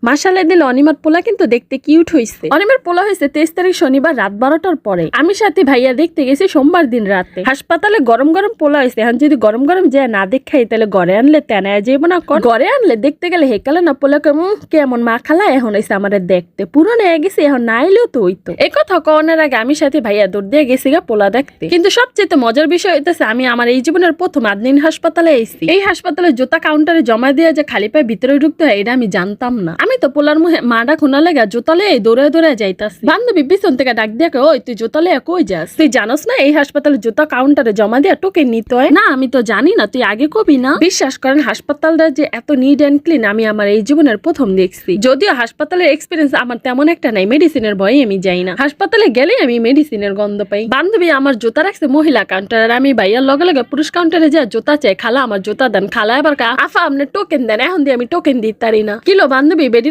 মাশাআল্লাহ দিল অনিমার পোলা কিন্তু দেখতে কিউট হইছে। অনিমার পোলা হয়েছে 23 তারিখ শনিবার রাত 12টার পরে। আমি সাথে ভাইয়া দেখতে গেছি সোমবার দিন রাতে। হাসপাতালে গরম গরম পোলা হয়েছে। এখন যদি গরম গরম যায় না দেখাই তাহলে ঘরে আনলে তেনায় যাইব না। ঘরে আনলে দেখতে গেলে হেকালে না পোলাকে কেমন মা খালা এখন হয়েছে আমাদের দেখতে পুরনো হয়ে গেছে, এখন না এলেও তো হইতো। এই কথা কনের আগে আমি সাথে ভাইয়া দৌড় দিয়ে গেছি গা পোলা দেখতে। কিন্তু সবচেয়ে মজার বিষয় হইতেছে আমি আমার এই জীবনের প্রথম আদনিন হাসপাতালে এসেছি। এই হাসপাতালে জুতা কাউন্টারে জমা দিয়ে যে খালি পায়ে ভিতরে ঢুকতে হয় এটা আমি জানতাম না। আমি তো পোলার মুখে মাডা খুনা লেগা জুতালে দৌড়ে দৌড়ে যাইতাছি। বান্ধবী পিছন থেকে ডাক দিয়ে ওই তুই জুতালে কই যাস? তুই জানোস না এই হাসপাতালে জুতা কাউন্টারে জমা দিয়ে টোকেন নিতে হয়? না আমি তো জানি না, তুই আগে কবি না। বিশ্বাস করেন হাসপাতালটা যে এত নিট অ্যান্ড ক্লিন আমি আমার এই জীবনের প্রথম দেখছি। যদিও হাসপাতালের এক্সপিরিয়েন্স আমার তেমন একটা নাই, মেডিসিনের ভয়ে আমি যাই না। হাসপাতালে গেলে আমি মেডিসিনের গন্ধ পাই। বান্ধবী আমার জুতা রাখছে মহিলা কাউন্টারে, আমি ভাইয়ার লগে লগে পুরুষ কাউন্টারে যা জুতা চাই, খালা আমার জুতা দেন। খালা এবার আফা আপনি টোকেন দেন, এখন দিয়ে আমি টোকেন দিতে পারি না। কিলো বান্ধবী